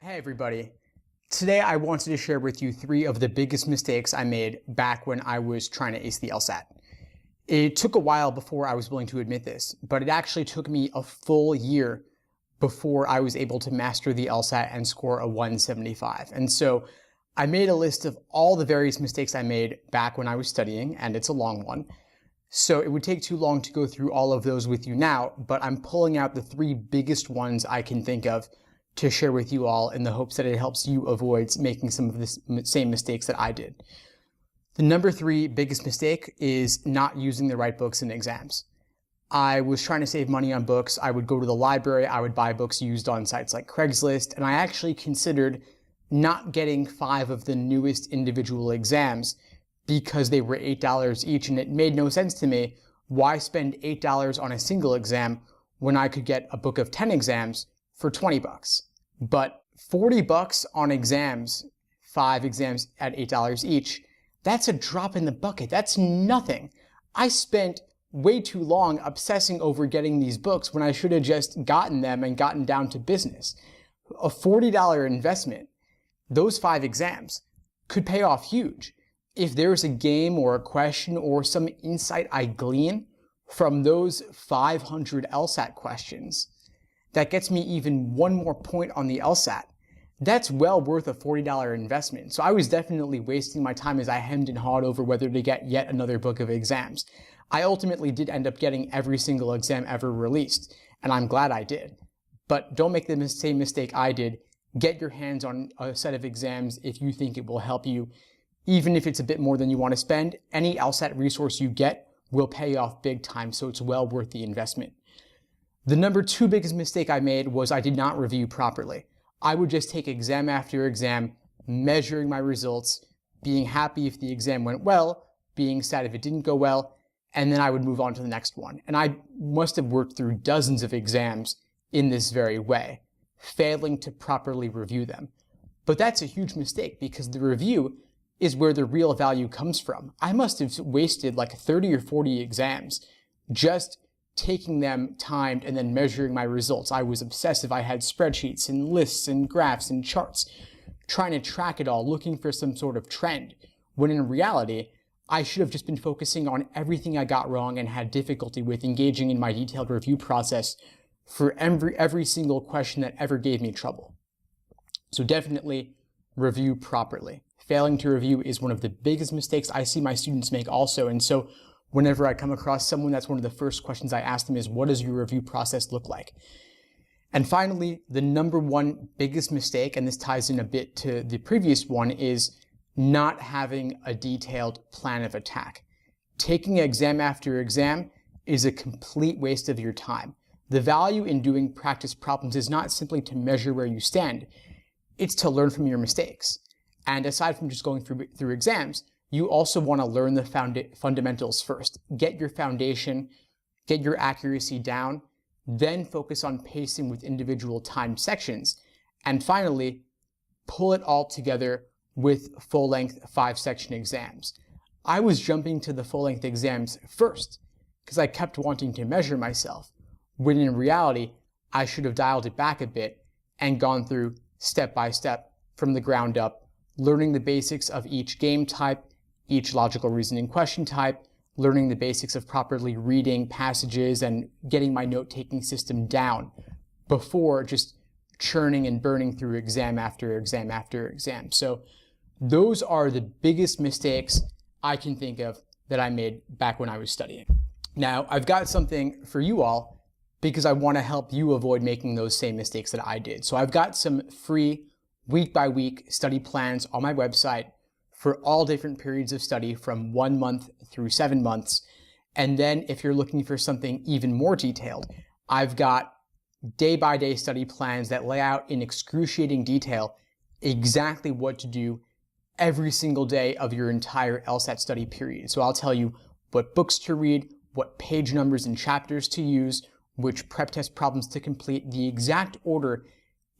Hey everybody. Today I wanted to share with you 3 of the biggest mistakes I made back when I was trying to ace the LSAT. It took a while before I was willing to admit this, but it actually took me a full year before I was able to master the LSAT and score a 175. And so I made a list of all the various mistakes I made back when I was studying, and it's a long one. So it would take too long to go through all of those with you now, but I'm pulling out the 3 biggest ones I can think of to share with you all in the hopes that it helps you avoid making some of the same mistakes that I did. The number 3 biggest mistake is not using the right books in exams. I was trying to save money on books. I would go to the library, I would buy books used on sites like Craigslist, and I actually considered not getting 5 of the newest individual exams because they were $8 each, and it made no sense to me. Why spend $8 on a single exam when I could get a book of 10 exams for 20 bucks? But 40 bucks on exams, 5 exams at $8 each, that's a drop in the bucket. That's nothing. I spent way too long obsessing over getting these books when I should have just gotten them and gotten down to business. A $40 investment, those 5 exams, could pay off huge. If there's a game or a question or some insight I glean from those 500 LSAT questions, that gets me even 1 more point on the LSAT, that's well worth a $40 investment. So I was definitely wasting my time as I hemmed and hawed over whether to get yet another book of exams. I ultimately did end up getting every single exam ever released, and I'm glad I did. But don't make the same mistake I did. Get your hands on a set of exams if you think it will help you. Even if it's a bit more than you want to spend, any LSAT resource you get will pay off big time, so it's well worth the investment. The number 2 biggest mistake I made was I did not review properly. I would just take exam after exam, measuring my results, being happy if the exam went well, being sad if it didn't go well, and then I would move on to the next one. And I must have worked through dozens of exams in this very way, failing to properly review them. But that's a huge mistake because the review is where the real value comes from. I must have wasted like 30 or 40 exams just taking them timed and then measuring my results. I was obsessive. I had spreadsheets and lists and graphs and charts, trying to track it all, looking for some sort of trend, when in reality, I should have just been focusing on everything I got wrong and had difficulty with, engaging in my detailed review process for every single question that ever gave me trouble. So definitely review properly. Failing to review is one of the biggest mistakes I see my students make also, and so whenever I come across someone, that's one of the first questions I ask them is, what does your review process look like? And finally, the number 1 biggest mistake, and this ties in a bit to the previous one, is not having a detailed plan of attack. Taking exam after exam is a complete waste of your time. The value in doing practice problems is not simply to measure where you stand, it's to learn from your mistakes. And aside from just going through exams, you also want to learn the fundamentals first. Get your foundation, get your accuracy down, then focus on pacing with individual timed sections, and finally, pull it all together with full-length 5-section exams. I was jumping to the full-length exams first because I kept wanting to measure myself, when in reality, I should have dialed it back a bit and gone through step by step from the ground up, learning the basics of each game type, each logical reasoning question type, learning the basics of properly reading passages and getting my note-taking system down before just churning and burning through exam after exam after exam. So those are the biggest mistakes I can think of that I made back when I was studying. Now, I've got something for you all because I want to help you avoid making those same mistakes that I did. So I've got some free week-by-week study plans on my website for all different periods of study from 1 month through 7 months. And then if you're looking for something even more detailed, I've got day-by-day study plans that lay out in excruciating detail exactly what to do every single day of your entire LSAT study period. So I'll tell you what books to read, what page numbers and chapters to use, which prep test problems to complete, the exact order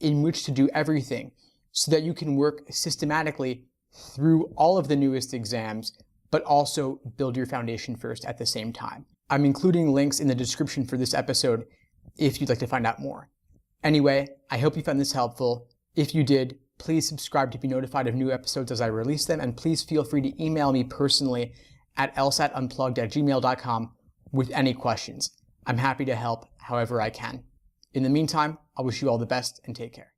in which to do everything so that you can work systematically through all of the newest exams, but also build your foundation first at the same time. I'm including links in the description for this episode if you'd like to find out more. Anyway, I hope you found this helpful. If you did, please subscribe to be notified of new episodes as I release them, and please feel free to email me personally at lsatunplugged@gmail.com with any questions. I'm happy to help however I can. In the meantime, I wish you all the best and take care.